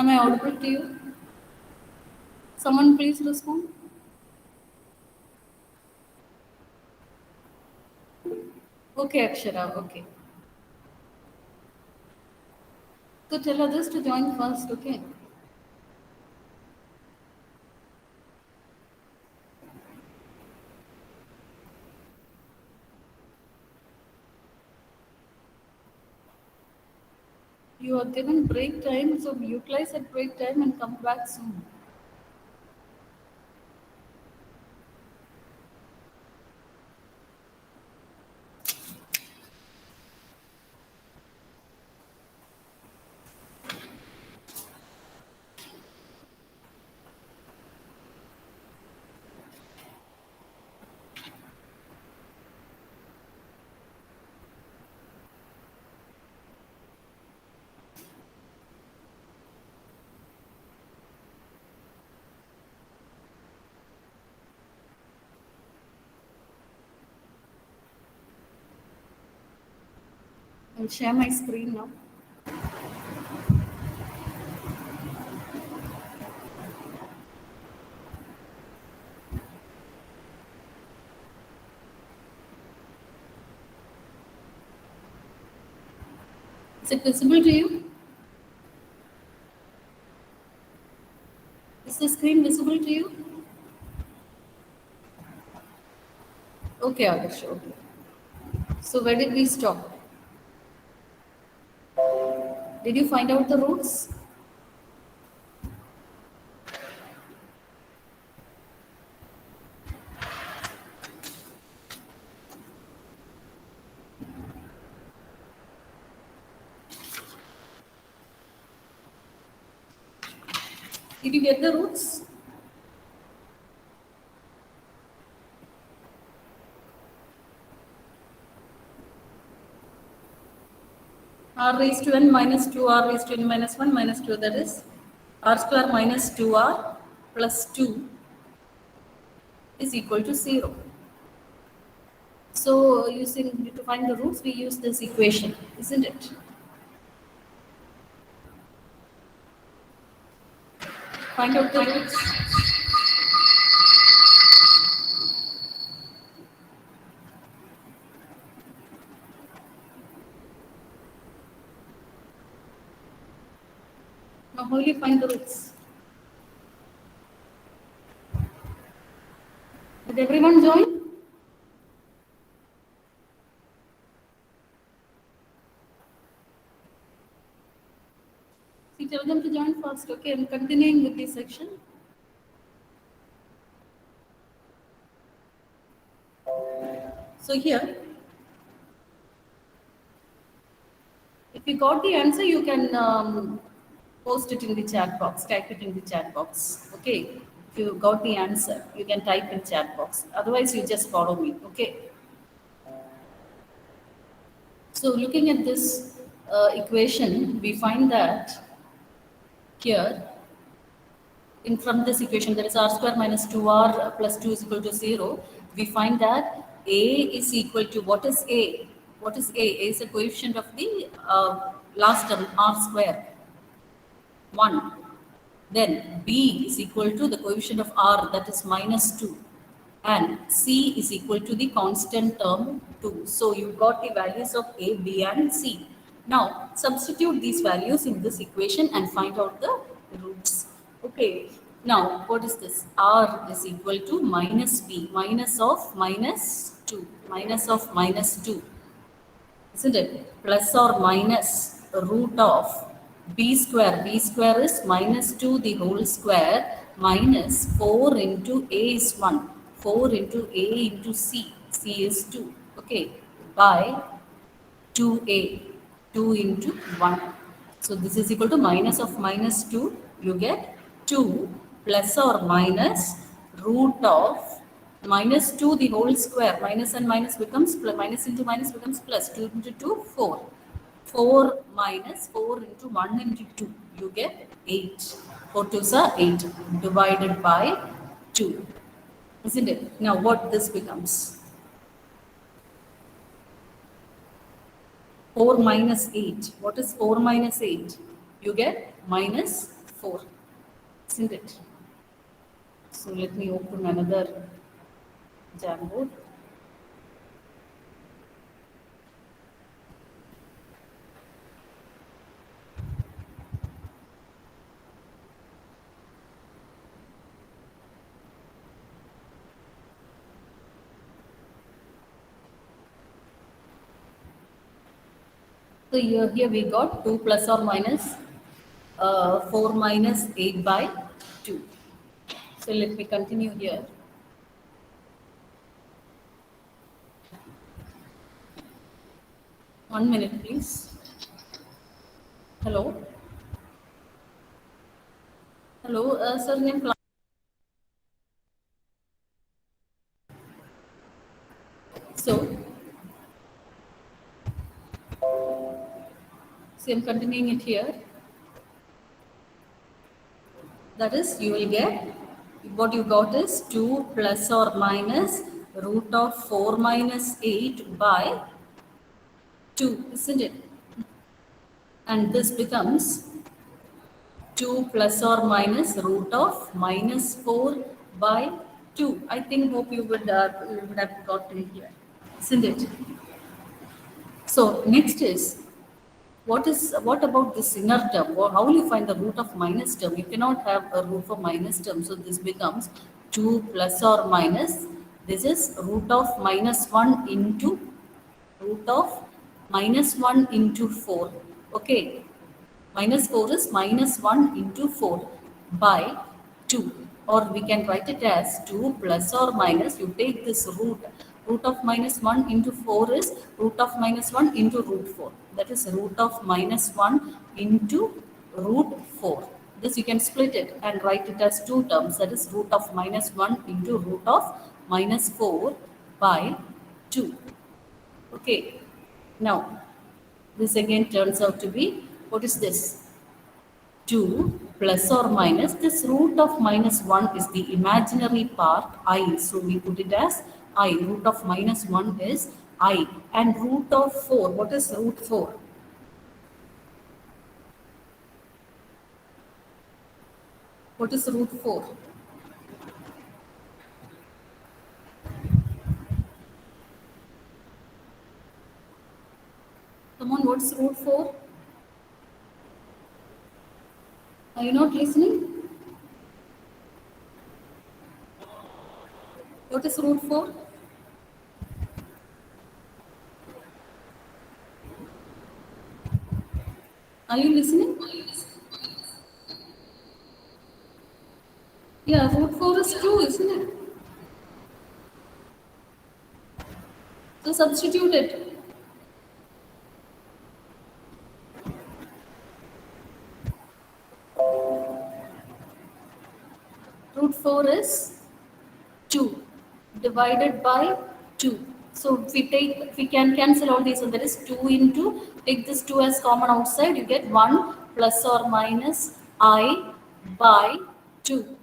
Am I audible to you? Someone please respond. Okay, Akshara, okay. So tell others to join first, okay? You are given break time, so utilize that break time and come back soon. I'll share my screen now. Is it visible to you? Is the screen visible to you? Okay, Adarsh, okay. So where did we stop? Did you find out the roots? Did you get the roots? R raised to n minus 2r raised to n minus 1 minus 2, that is r square minus 2r plus 2 is equal to 0. So using to find the roots, we use this equation, isn't it? Find out the roots. Now how will you find the roots? Did everyone join? See, tell them to join first, okay? I'm continuing with this section. So here, if you got the answer, you can post it in the chat box, type it in the chat box, okay? If you got the answer, you can type in chat box. Otherwise, you just follow me, okay? So looking at this equation, we find that here, in from this equation, there is r square minus 2r plus 2 is equal to 0. We find that a is equal to, what is a? What is a? A is a coefficient of the last term, r square, 1. Then b is equal to the coefficient of r, that is minus 2. And c is equal to the constant term 2. So you got the values of a, b and c. Now substitute these values in this equation and find out the roots. Okay. Now what is this? R is equal to minus b, minus of minus 2, minus of minus 2. Isn't it? Plus or minus root of b square. B square is minus 2 the whole square minus 4 into a is 1. 4 into a into c. C is 2. Okay. By 2a. 2 into 1. So this is equal to minus of minus 2. You get 2 plus or minus root of minus 2 the whole square. Minus and minus becomes plus. Minus into minus becomes plus. 2 into 2, 4. 4 minus 4 into 1 into 2. You get 8. 4 2s are 8 divided by 2. Isn't it? Now what this becomes? 4 minus 8. What is 4 minus 8? You get minus 4, isn't it? So let me open another Jamboard. So here we got 2 plus or minus 4 minus 8 by 2. So let me continue here. One minute, please. Hello. Hello, surname. So, I'm continuing it here. That is, you will get, what you got is 2 plus or minus root of 4 minus 8 by 2, isn't it? And this becomes 2 plus or minus root of minus 4 by 2. I think, hope you would have gotten here, isn't it? So next is, what about this inner term? Or how will you find the root of minus term? You cannot have a root of minus term. So this becomes 2 plus or minus. This is root of minus 1 into root of minus 1 into 4. Okay. Minus 4 is minus 1 into 4 by 2. Or we can write it as 2 plus or minus. You take this root. Root of minus 1 into 4 is root of minus 1 into root 4. That is root of minus 1 into root 4. This you can split it and write it as two terms. That is root of minus 1 into root of minus 4 by 2. Okay. Now, this again turns out to be, what is this? 2 plus or minus, this root of minus 1 is the imaginary part I. So we put it as I. Root of minus 1 is I. And root of 4, what is root 4? What is root 4? Come on, what's root 4? Are you not listening? What is root 4? Are you listening? Yeah, root 4 is 2, isn't it? So substitute it. Root 4 is 2 divided by 2. So if we can cancel all these, so there is 2 into, take this 2 as common outside, you get 1 plus or minus I by 2.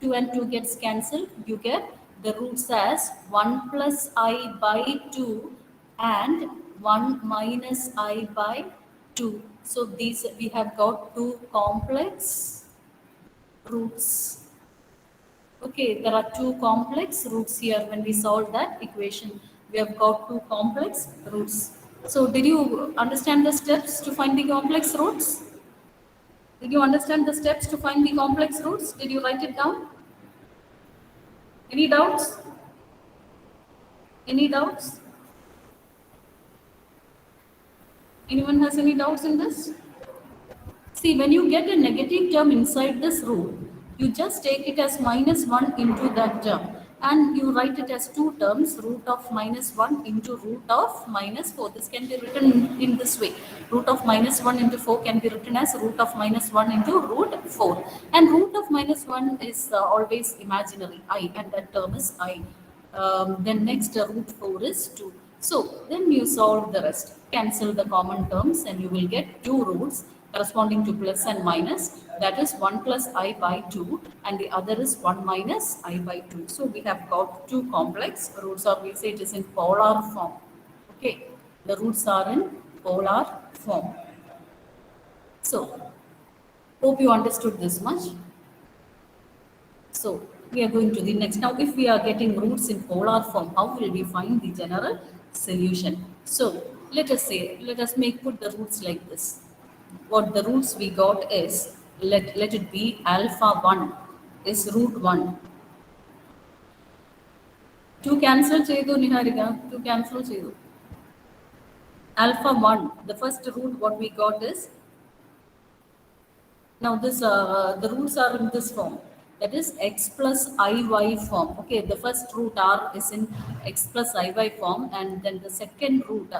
2 and 2 gets cancelled, you get the roots as 1 plus I by 2 and 1 minus I by 2. So these, we have got two complex roots. Okay, there are two complex roots here. When we solve that equation, we have got two complex roots. So did you understand the steps to find the complex roots? Did you understand the steps to find the complex roots? Did you write it down? Any doubts? Any doubts? Anyone has any doubts in this? See, when you get a negative term inside this root, you just take it as minus 1 into that term and you write it as two terms, root of minus 1 into root of minus 4. This can be written in this way. Root of minus 1 into 4 can be written as root of minus 1 into root 4. And root of minus 1 is always imaginary, I, and that term is I. Then next root 4 is 2. So then you solve the rest. Cancel the common terms and you will get two roots corresponding to plus and minus. That is 1 plus I by 2 and the other is 1 minus I by 2. So we have got two complex roots, or we say it is in polar form. Okay, the roots are in polar form. So Hope you understood this much. So we are going to the next. Now, if we are getting roots in polar form, how will we find the general solution? So let us put the roots like this. What the roots we got is, let it be alpha 1 is root 1. 2 cancel chedu Niharika, 2 cancel chedu. Alpha 1, the first root what we got is, now this the roots are in this form. That is x plus iy form. Okay, the first root r is in x plus iy form, and then the second root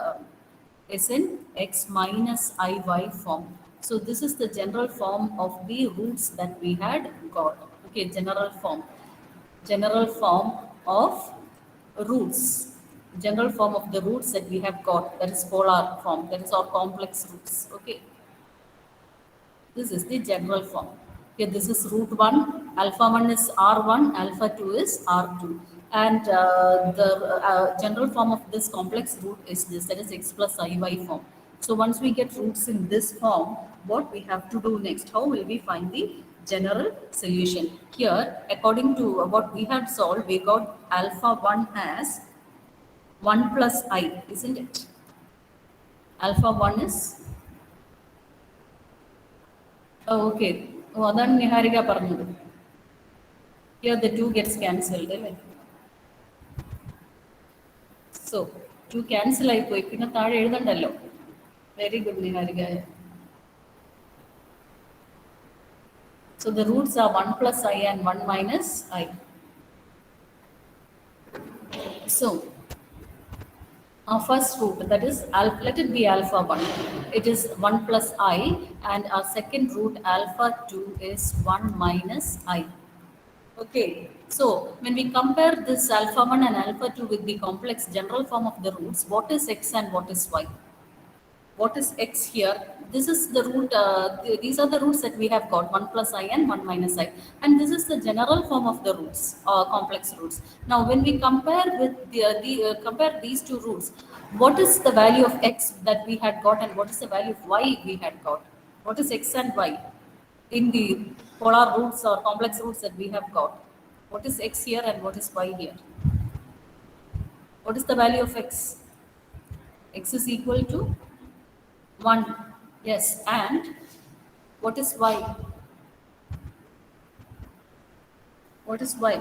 is in x minus iy form. So this is the general form of the roots that we had got. Okay, general form of roots, general form of the roots that we have got, that is polar form, that is our complex roots. Okay, this is the general form. Okay, this is root 1, alpha 1 is R1, alpha 2 is R2. And the general form of this complex root is this, that is x plus iy form. So once we get roots in this form, what we have to do next? How will we find the general solution? Here, according to what we had solved, we got alpha 1 as 1 plus I, isn't it? Alpha 1 is okay. Oh, അതാണ് നിഹാരിക പറഞ്ഞത്. Here the 2 gets cancelled. So 2 cancel ആയിപ്പോയി, പിന്നെ താഴെ എഴുതണ്ടല്ലോ. Very good, Niharika. So the roots are 1 plus I and 1 minus I. So our first root, that is let it be alpha 1, it is 1 plus I, and our second root alpha 2 is 1 minus I. Okay, so when we compare this alpha 1 and alpha 2 with the complex general form of the roots, what is x and what is y? What is x here? This is the root, these are the roots that we have got, 1 plus I and 1 minus I. And this is the general form of the roots, complex roots. Now, when we compare with compare these two roots, what is the value of x that we had got and what is the value of y we had got? What is x and y in the polar roots or complex roots that we have got? What is x here and what is y here? What is the value of x? X is equal to 1. Yes, and what is y? What is y?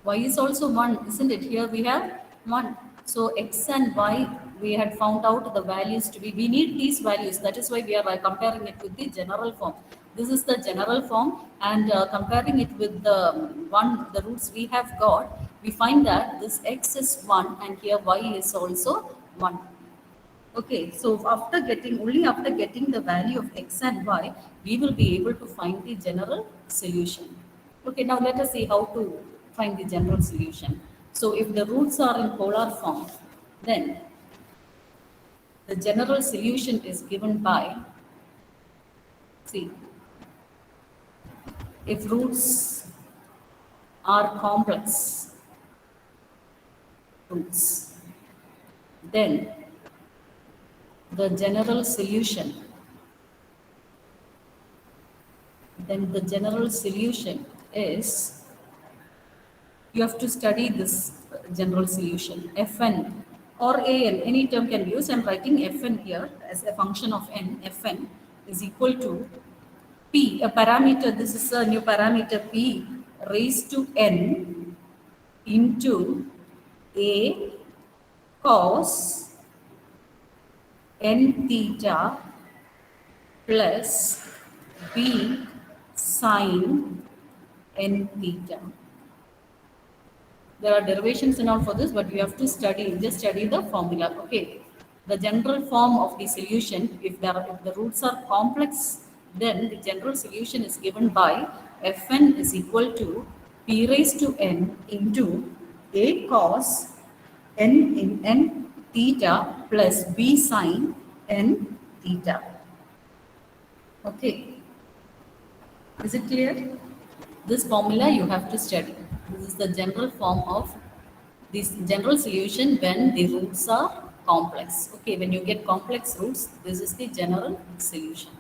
Y is also 1, isn't it? Here we have 1. So x and y, we had found out the values to be, we need these values. That is why we are comparing it with the general form. This is the general form, and comparing it with the roots we have got, we find that this x is 1 and here y is also 1. Okay, so only after getting the value of x and y, we will be able to find the general solution. Okay, now let us see how to find the general solution. So if the roots are in polar form, then the general solution is given by, see, if roots are complex roots, then the general solution is, you have to study this general solution, Fn or An, any term can be used. I am writing Fn here as a function of n. Fn is equal to P, a parameter, this is a new parameter P raised to n into A cos n theta plus B sin n theta. There are derivations and all for this, but you have to just study the formula. Okay, the general form of the solution, if the roots are complex, then the general solution is given by Fn is equal to P raised to n into A cos n in n theta plus B sin n theta. Okay, is it clear? This formula you have to study. This is the general form of this general solution when the roots are complex. Okay, when you get complex roots, this is the general solution.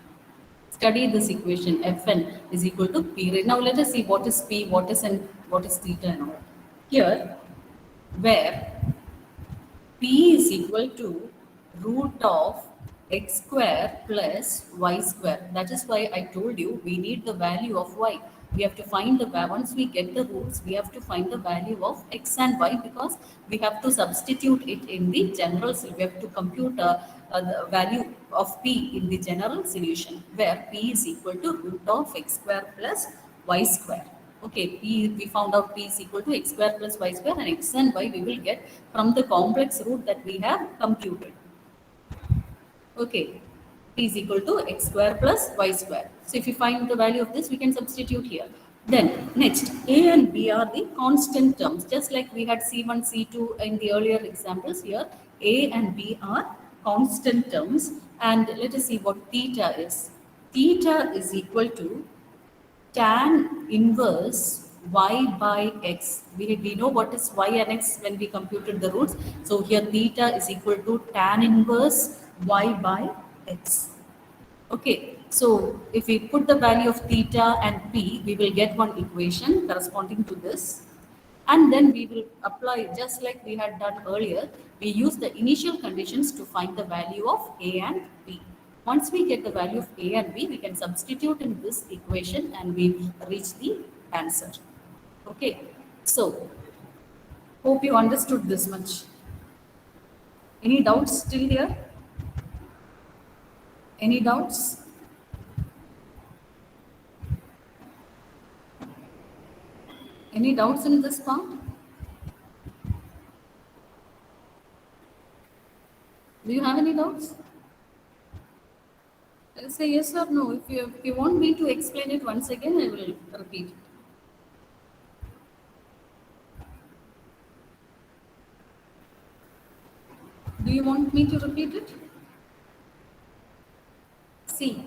Study this equation Fn is equal to P. Right now let us see what is P, what is theta and all. Here, where P is equal to root of x square plus y square. That is why I told you we need the value of y. We have to find the once we get the roots, we have to find the value of x and y because we have to substitute it in the general. We have to compute the value of p in the general solution where p is equal to root of x square plus y square. Okay, p we found out p is equal to x square plus y square and x and y we will get from the complex root that we have computed. Okay, p is equal to x square plus y square. So if you find the value of this, we can substitute here. Then next, a and b are the constant terms. Just like we had c1, c2 in the earlier examples here, a and b are constant terms. And let us see what theta is. Theta is equal to tan inverse y by x. We know what is y and x when we computed the roots. So here theta is equal to tan inverse y by x. Okay, so if we put the value of theta and p, we will get one equation corresponding to this. And then we will apply, just like we had done earlier, we use the initial conditions to find the value of a and b. Once we get the value of a and b, we can substitute in this equation and we reach the answer. Okay, so hope you understood this much. Any doubts still here? Any doubts? Any doubts in this part? Do you have any doubts? Say yes or no. If you want me to explain it once again, I will repeat it. Do you want me to repeat it? See,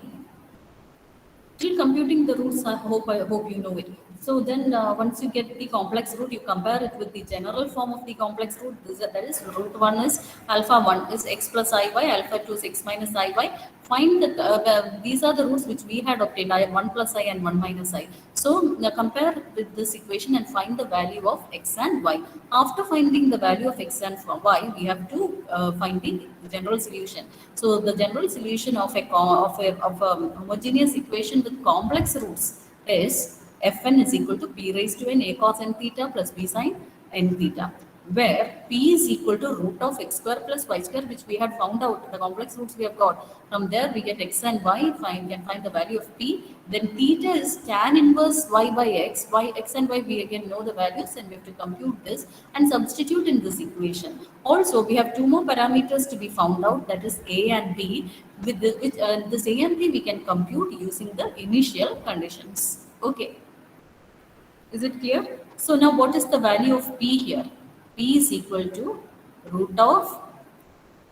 still computing the roots, I hope you know it. So then once you get the complex root, you compare it with the general form of the complex root. That is root 1 is alpha 1 is x plus iy, alpha 2 is x minus iy. Find that these are the roots which we had obtained, 1 plus I and 1 minus I. So compare with this equation and find the value of x and y. After finding the value of x and y, we have to find the general solution. So the general solution of a homogeneous equation with complex roots is Fn is equal to p raised to n a cos n theta plus b sin n theta, where p is equal to root of x square plus y square, which we had found out, the complex roots we have got. From there we get x and y, can find the value of p. Then theta is tan inverse y by x. X and y we again know the values and we have to compute this and substitute in this equation. Also, we have two more parameters to be found out, that is a and b. With this a and b we can compute using the initial conditions. Okay. Is it clear? So now what is the value of p here? P is equal to root of,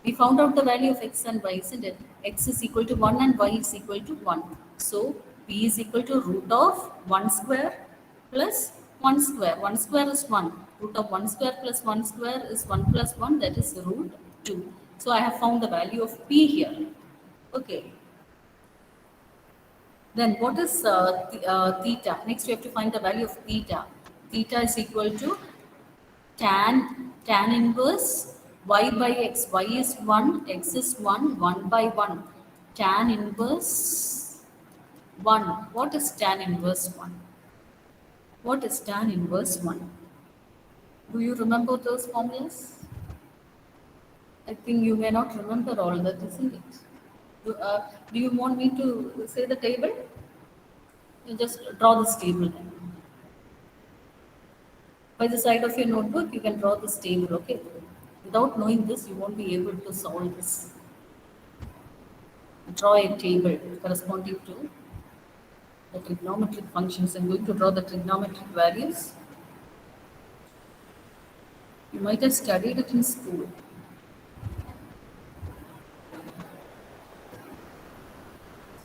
we found out the value of x and y, isn't it? X is equal to 1 and y is equal to 1. So p is equal to root of 1 square plus 1 square. 1 square is 1. Root of 1 square plus 1 square is 1 plus 1, that is root 2. So I have found the value of p here. Okay. Then what is theta? Next we have to find the value of theta. Theta is equal to tan inverse y by x. Y is 1, x is 1, 1 by 1. Tan inverse 1. What is tan inverse 1? What is tan inverse 1? Do you remember those formulas? I think you may not remember all that, isn't it? Do you want me to say the table? You just draw this table. By the side of your notebook, you can draw this table, okay? Without knowing this, you won't be able to solve this. Draw a table corresponding to the trigonometric functions. I'm going to draw the trigonometric values. You might have studied it in school.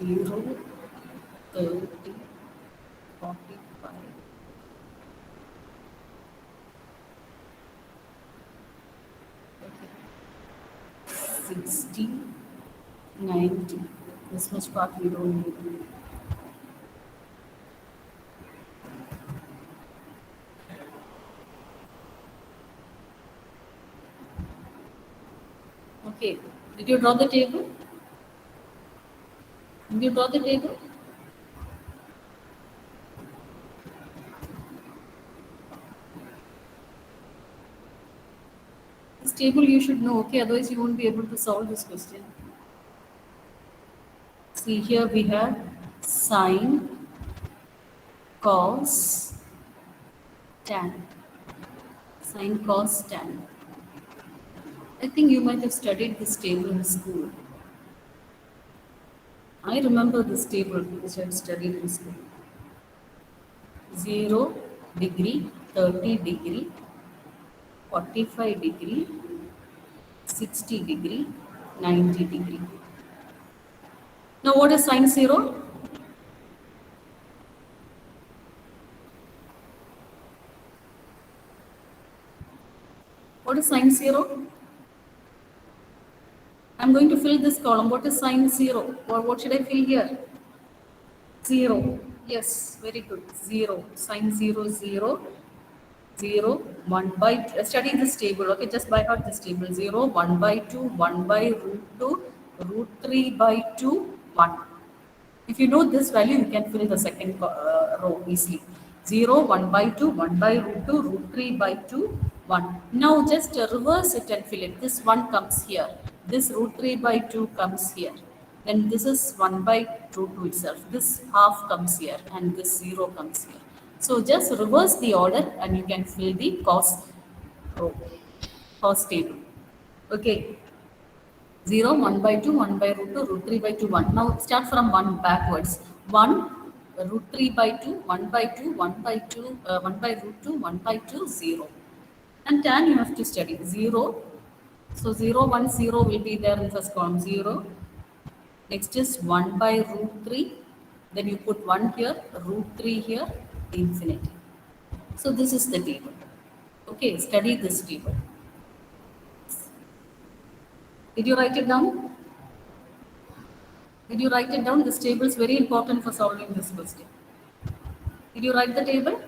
0, 30, 45. Okay. 90. This much part we don't need. Okay. Did you draw the table? Did you draw the table? This table you should know, okay? Otherwise you won't be able to solve this question. See, here we have sine, cos, tan. Sine, cos, tan. I think you might have studied this table in school. I remember this table which I've studied in school. 0 degree, 30 degree, 45 degree, 60 degree, 90 degree. Now what is sine 0? What is sine 0? I'm going to fill this column. What is sine 0? Or what should I fill here? 0. Yes, very good. 0. Sine 0, 0. 0, 1 by, study this table, okay, just by heart this table, 0, 1 by 2, 1 by root 2, root 3 by 2, 1. If you know this value, you can fill the second row easily. 0, 1 by 2, 1 by root 2, root 3 by 2, 1. Now just reverse it and fill it. This 1 comes here. This root 3 by 2 comes here. Then this is 1 by root 2 itself. This half comes here and this 0 comes here. So just reverse the order and you can fill the cos row, cos table. Okay. 0, 1 by 2, 1 by root 2, root 3 by 2, 1. Now start from 1 backwards. 1, root 3 by 2, 1 by 2, 1 by 2, 1 by root 2, 1 by 2, 0. And tan you have to study. 0. So 0, 1, 0 will be there in first column. 0. Next is 1 by root 3. Then you put 1 here, root 3 here, infinity. So this is the table. Okay, study this table. Did you write it down? Did you write it down? This table is very important for solving this question. Did you write the table?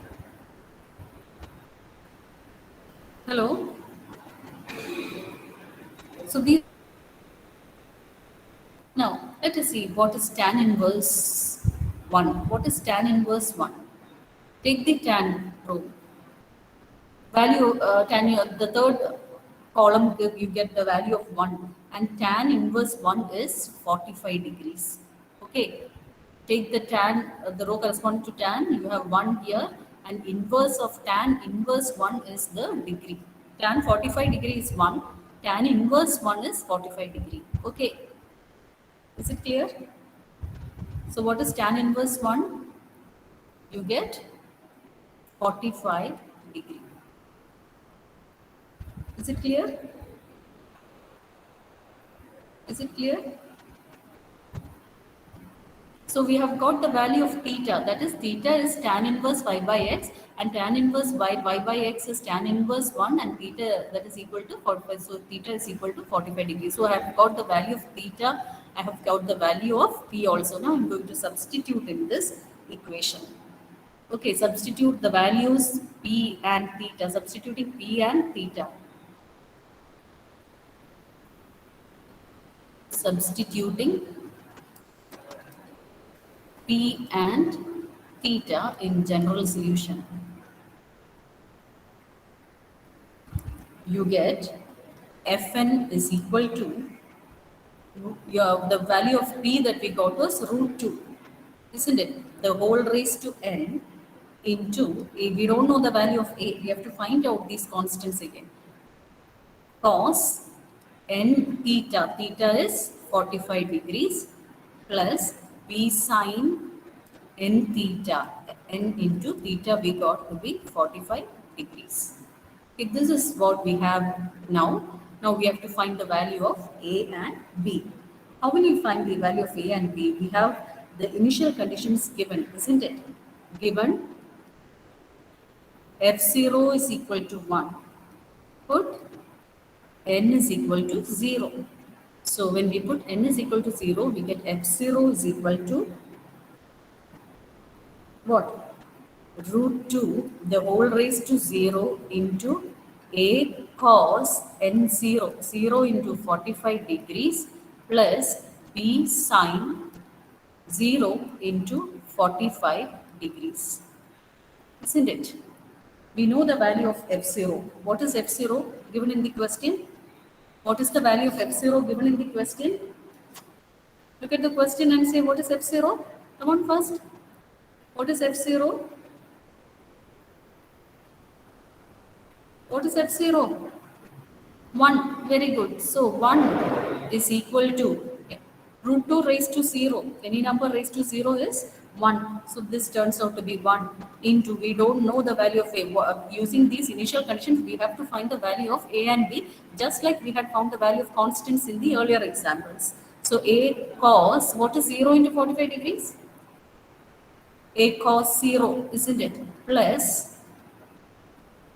Hello? So these, now let us see what is tan inverse 1. What is tan inverse 1? Take the tan row. Value, the third column, you get the value of 1. And tan inverse 1 is 45 degrees. Okay. Take the tan, the row corresponding to tan, you have 1 here. And inverse of tan inverse 1 is the degree. Tan 45 degree is 1. Tan inverse 1 is 45 degree. Okay. Is it clear? So what is tan inverse 1? You get 45 degree. Is it clear? Is it clear? So we have got the value of theta. That is, theta is tan inverse y by x, and tan inverse y by x is tan inverse 1, and theta, that is equal to 45. So theta is equal to 45 degrees. So I have got the value of theta. I have got the value of p also. Now I'm going to substitute in this equation. Okay, substitute the values p and theta. Substituting p and theta. Substituting p and theta in general solution. You get Fn is equal to, the value of p that we got was root 2, isn't it? The whole raised to n into, we don't know the value of a, we have to find out these constants again. Cos n theta, theta is 45 degrees, plus p sine n theta, n into theta we got to be 45 degrees. Okay, this is what we have now. Now we have to find the value of A and B. How will you find the value of A and B? We have the initial conditions given, isn't it? Given F0 is equal to 1. Put n is equal to 0. So when we put n is equal to 0, we get f0 is equal to what? Root 2 the whole raised to 0 into a cos n0, 0 into 45 degrees plus b sine 0 into 45 degrees. Isn't it? We know the value of f0. What is f0 given in the question? What is the value of f0 given in the question? Look at the question and say what is f0? Come on first. What is f0? What is f0? 1. Very good. So 1 is equal to root 2 raised to 0. Any number raised to 0 is 1. So this turns out to be 1 into, we don't know the value of a. Using these initial conditions, we have to find the value of a and b, just like we had found the value of constants in the earlier examples. So a cos, what is 0 into 45 degrees? A cos 0, isn't it? Plus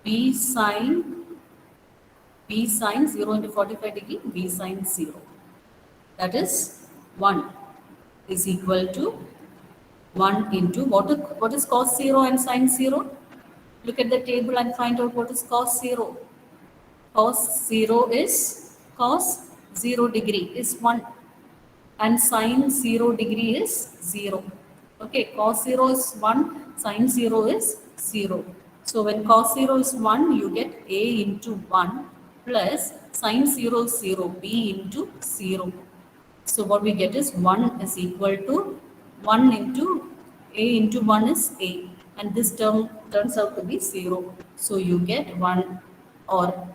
b sine b sine 0 into 45 degree, b sine 0. That is 1 is equal to 1 into what is cos 0 and sine 0? Look at the table and find out what is cos 0. Cos 0 is cos 0 degree is 1 and sine 0 degree is 0. Okay, cos 0 is 1, sine 0 is 0. So when cos 0 is 1, you get a into 1 plus sine 0 is 0, b into 0. So what we get is 1 is equal to 1 into a into 1 is a, and this term turns out to be 0. So you get 1 or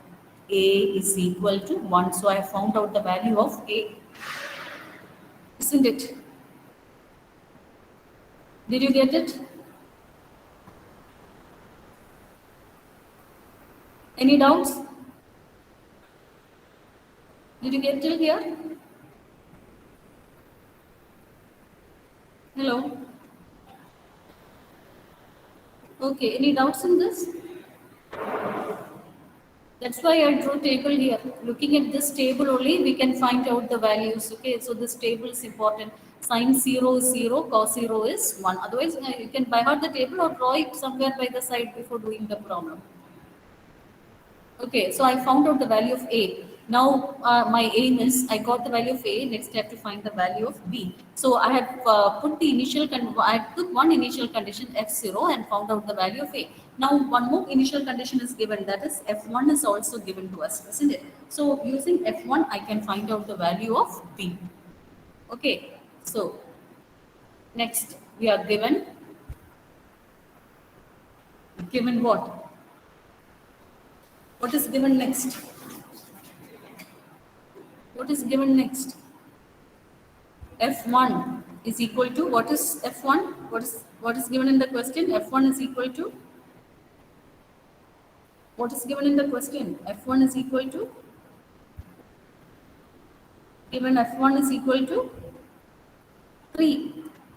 a is equal to 1. So I found out the value of a. Isn't it? Did you get it? Any doubts? Did you get till here? Hello? Okay, any doubts in this? That's why I drew table here. Looking at this table only, we can find out the values. Okay, so this table is important. Sine 0 is 0, cos 0 is 1. Otherwise, you can by heart the table or draw it somewhere by the side before doing the problem. Okay, so I found out the value of A. Now my aim is I got the value of A. Next I have to find the value of B. So I have put the initial I took one initial condition F0 and found out the value of A. Now one more initial condition is given, that is F1 is also given to us, isn't it? So using F1 I can find out the value of B. Okay, so next we are given what? What is given next? What is given next? F1 is equal to, what is F1? What is given in the question? F1 is equal to, what is given in the question? F1 is equal to, given F1 is equal to 3.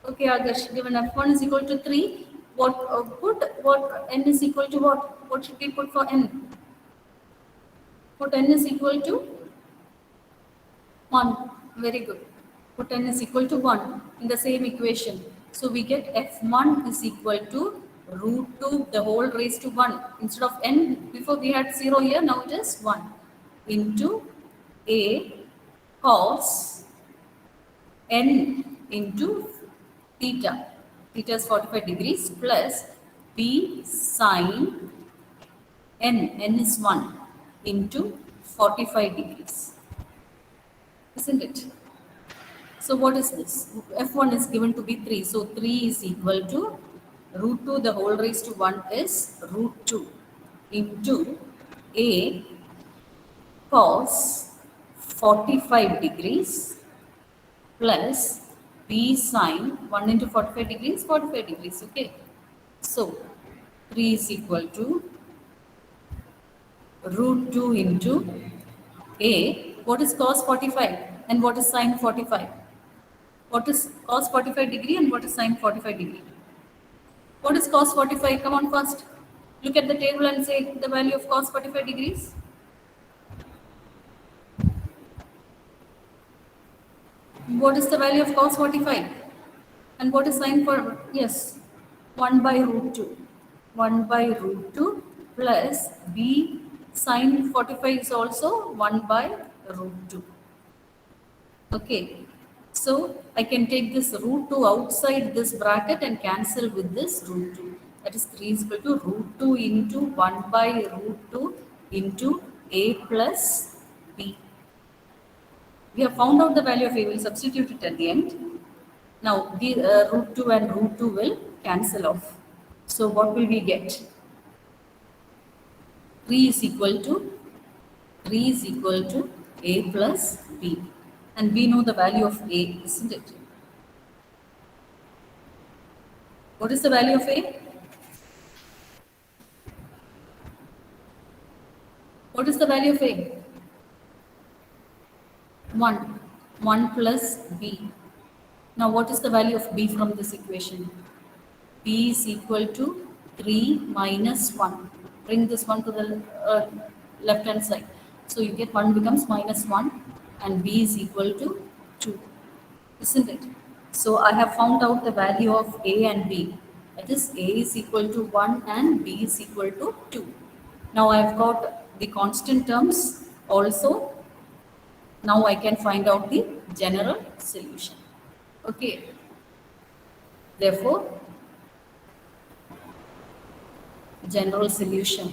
Okay, Adarsh, given F1 is equal to 3, what n is equal to what? What should we put for n? Put n is equal to 1. Very good. Put n is equal to 1 in the same equation. So we get f1 is equal to root 2 the whole raised to 1. Instead of n, before we had 0 here, now it is 1 into a cos n into theta. Theta is 45 degrees plus b sine n is 1 into 45 degrees. Isn't it? So what is this? F1 is given to be 3. So 3 is equal to root 2 the whole raised to 1 is root 2 into a cos 45 degrees plus b sine 1 into 45 degrees, 45 degrees. Okay. So 3 is equal to root 2 into a. What is cos 45 and what is sine 45? What is cos 45 degree and what is sine 45 degree? What is cos 45? Come on first. Look at the table and say the value of cos 45 degrees. What is the value of cos 45? And what is sine for, yes, 1 by root 2. 1 by root 2 plus b sine 45 is also 1 by root 2. Okay. So I can take this root 2 outside this bracket and cancel with this root 2. That is 3 is equal to root 2 into 1 by root 2 into a plus b. We have found out the value of a. We will substitute it at the end. Now, the root 2 and root 2 will cancel off. So, what will we get? 3 is equal to 3 is equal to a plus b. And we know the value of a, isn't it? What is the value of a? What is the value of a? 1. 1 plus b. Now, what is the value of b from this equation? B is equal to 3 minus 1. Bring this one to the left hand side. So you get 1 becomes minus 1 and B is equal to 2. Isn't it? So I have found out the value of A and B. That is A is equal to 1 and B is equal to 2. Now I have got the constant terms also. Now I can find out the general solution. Okay. Therefore, general solution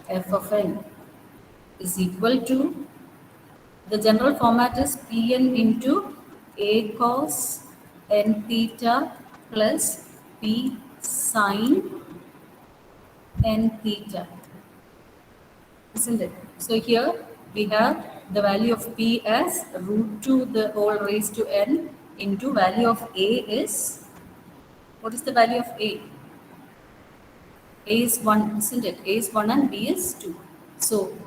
f of n is equal to, the general format is Pn into a cos n theta plus p sine n theta, isn't it? So here we have the value of p as root 2 the whole raised to n into value of a is, what is the value of a? A is 1, isn't it? A is 1 and B is 2. So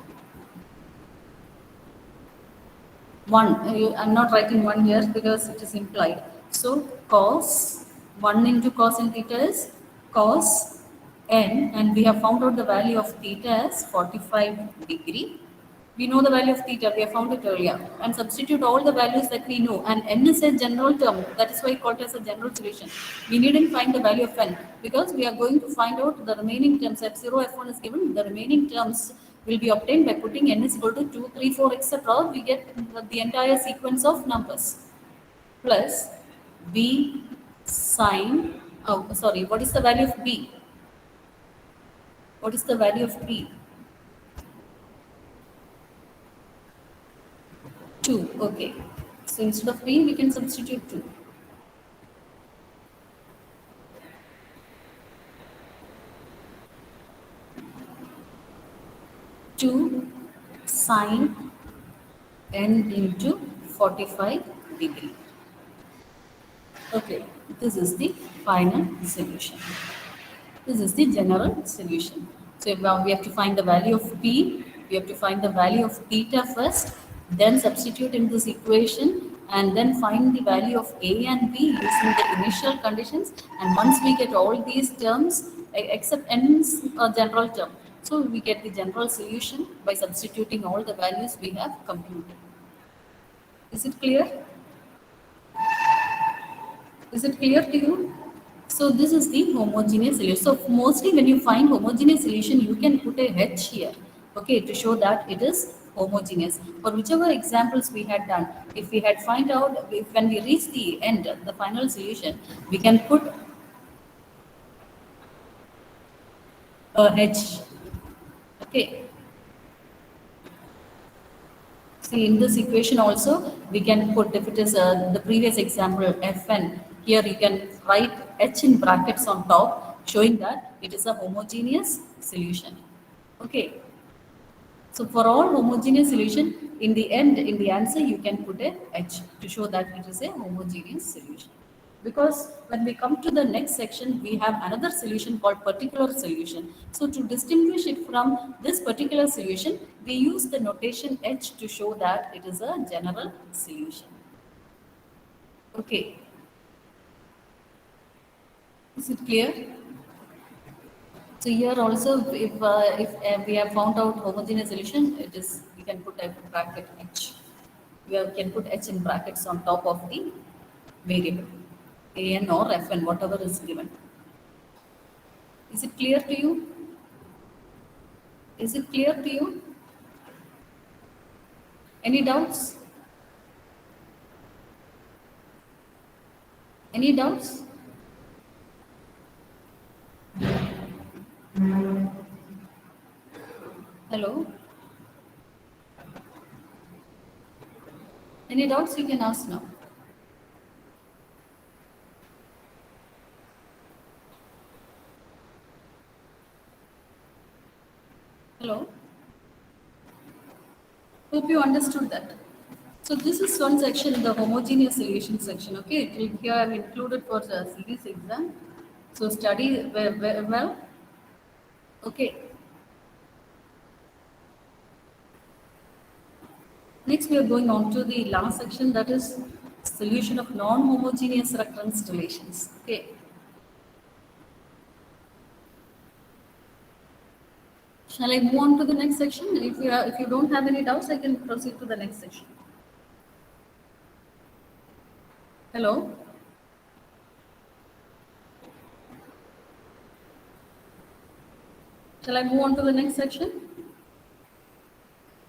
1, I'm not writing 1 here because it is implied. So cos 1 into cos n theta is cos n, and we have found out the value of theta as 45 degree. We know the value of theta, we have found it earlier, and substitute all the values that we know, and n is a general term, that is why called as a general solution. We needn't find the value of n because we are going to find out the remaining terms. F0, F1 is given, the remaining terms will be obtained by putting n is equal to 2, 3, 4, etc. We get the entire sequence of numbers plus b sine, oh sorry, what is the value of b? What is the value of b? 2. Okay. So instead of b, we can substitute 2. 2 sine n into 45 degree. Okay, this is the final solution. This is the general solution. So now we have to find the value of p, we have to find the value of theta first, then substitute in this equation, and then find the value of a and b using the initial conditions. And once we get all these terms, except n's a general term, so we get the general solution by substituting all the values we have computed. Is it clear? Is it clear to you? So this is the homogeneous solution. So mostly when you find homogeneous solution, you can put a H here, okay, to show that it is homogeneous. For whichever examples we had done, if we had find out, if when we reach the end, the final solution, we can put a H, okay. See, in this equation also, we can put, if it is the previous example, Fn, here you can write H in brackets on top, showing that it is a homogeneous solution. Okay. So for all homogeneous solution, in the end, in the answer, you can put a H to show that it is a homogeneous solution. Because when we come to the next section, we have another solution called particular solution. So to distinguish it from this particular solution, we use the notation H to show that it is a general solution. Okay. Is it clear? So here also, if we have found out homogeneous solution, it is can put a bracket h. Can put h in brackets on top of the variable an or fn, whatever is given. Is it clear to you? Is it clear to you? Any doubts? Any doubts? Hello? Any doubts you can ask now. Hello? Hope you understood that. So this is one section, the homogeneous solution section. Okay, here I have included for the series exam. So study well. Okay. Next we are going on to the last section, that is solution of non-homogeneous recurrence relations. Okay. Shall I move on to the next section? If you don't have any doubts, I can proceed to the next section. Hello? Shall I move on to the next section?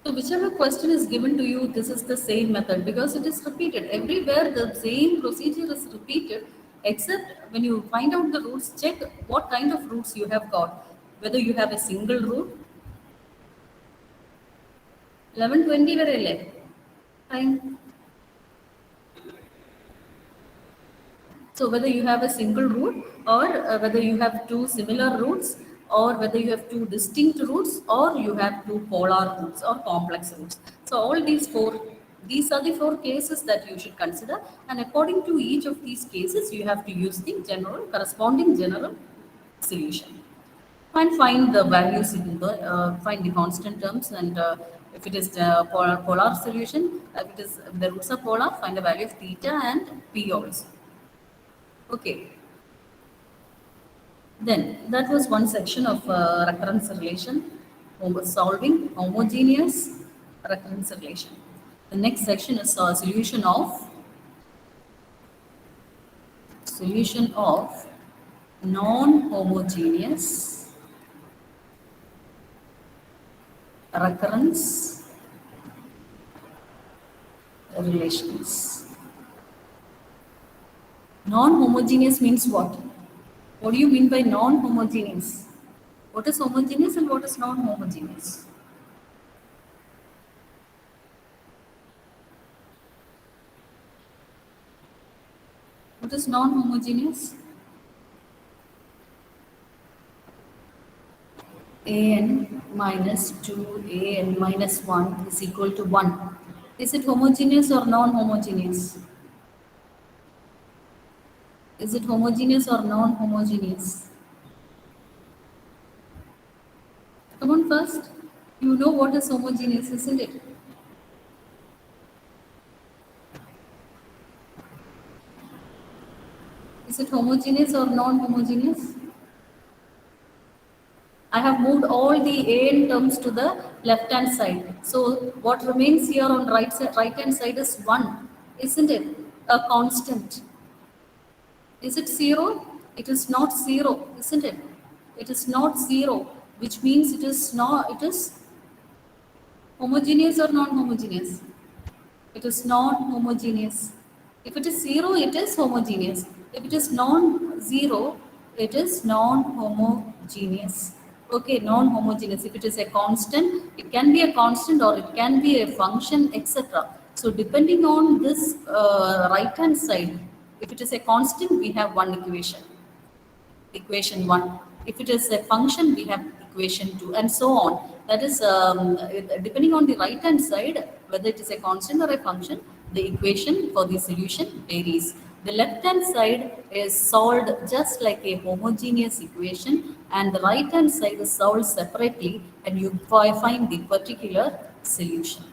So whichever question is given to you, this is the same method because it is repeated. Everywhere the same procedure is repeated, except when you find out the roots, check what kind of roots you have got. Whether you have a single root. 11:20 വരെയല്ലേ? Fine. So whether you have a single root or whether you have two similar roots or whether you have two distinct roots or you have two polar roots or complex roots. So all these are the four cases that you should consider, and according to each of these cases you have to use the corresponding general solution. And find the values in the find the constant terms, and if it is the polar solution, if the roots are polar, find the value of theta and p also. Okay. Then that was one section of recurrence relation, solving homogeneous recurrence relation. The next section is solution of non-homogeneous recurrence relations. Non-homogeneous means what? What do you mean by non-homogeneous? What is homogeneous and what is non-homogeneous? What is non-homogeneous? an minus 2 an minus 1 is equal to 1. Is it homogeneous or non-homogeneous? Is it homogeneous or non-homogeneous? Come on first. You know what is homogeneous, isn't it? Is it homogeneous or non-homogeneous? I have moved all the an terms to the left hand side. So what remains here on right hand side is 1, isn't it? A constant. Is it 0? It is not 0, isn't it? It is not 0, which means it is homogeneous or non-homogeneous? It is non-homogeneous. If it is 0, it is homogeneous. If it is non-zero, it is non-homogeneous. Okay, non-homogeneous. If it is a constant, it can be a constant or it can be a function, etc. So depending on this right hand side, if it is a constant, we have one equation, equation 1. If it is a function, we have equation 2, and so on. That is, depending on the right hand side, whether it is a constant or a function, the equation for the solution varies. The left hand side is solved just like a homogeneous equation, and the right hand side is solved separately, and you find the particular solution.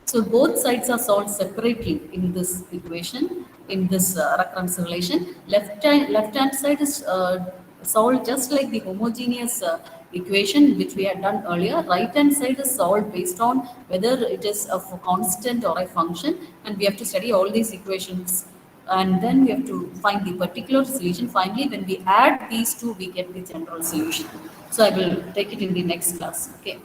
So both sides are solved separately in this equation, in this recurrence relation. Left hand side is solved just like the homogeneous equation which we had done earlier. Right hand side is solved based on whether it is a constant or a function, and we have to study all these equations, and then we have to find the particular solution. Finally, when we add these two, we get the general solution. So I will take it in the next class. Okay.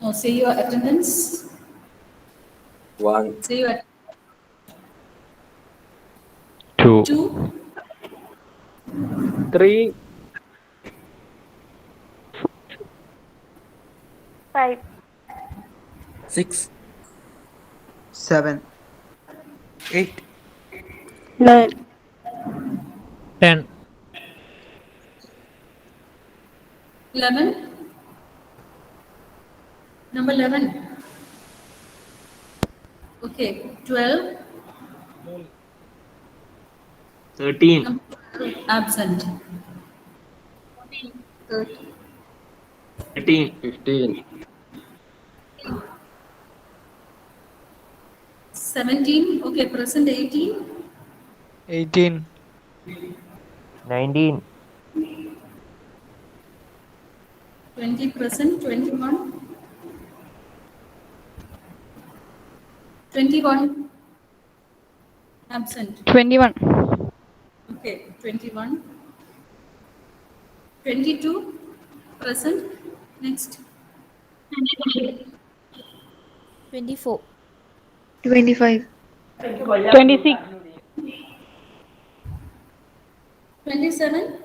Now say your attendance. 1, Say your 2, 2, 3, 5, 6, 7, 8, 9, 10, 11. Number 11. Okay. 12. 13, Number 12. Absent. 13. 13, 15, 17. Okay. Present 18. 18, 19, 20 present. 21. 21. Absent. 21, Okay. 21. 22. Present. Next. 24, 25, 26, 27.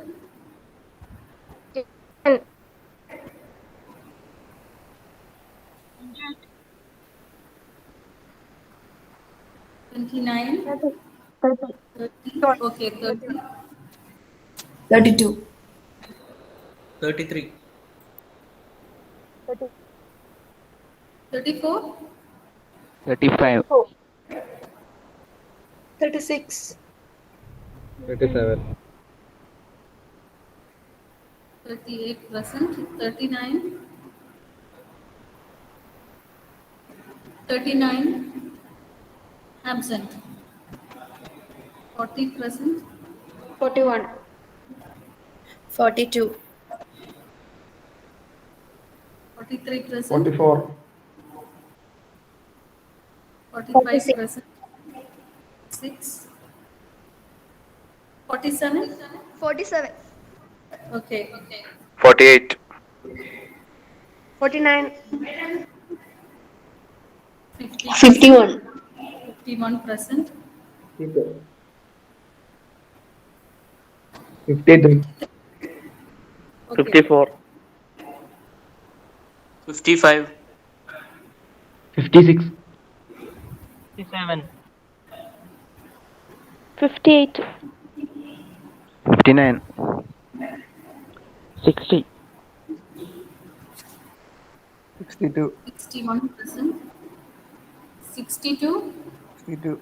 29. 30. Okay. 30. 32, 33, 34. 35, 36, 37, 38 present. 39. 39. Absent. 40 present. 41, 42, 43 present. 44, 45 present. 6. 47. 47, Okay. 48, 49, 50 present. 51, 51 present. 53, Okay. 54, 55, 56, 57, 58, 59, 60, 62, 61 present. 62. 62,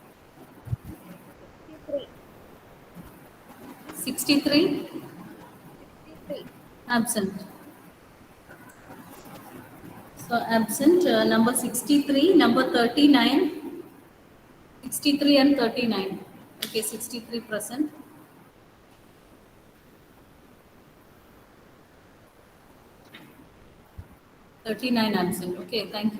63. Absent. So absent number 63, number 39. 63 and 39. Okay, 63 present. 39 absent. Okay, thank you.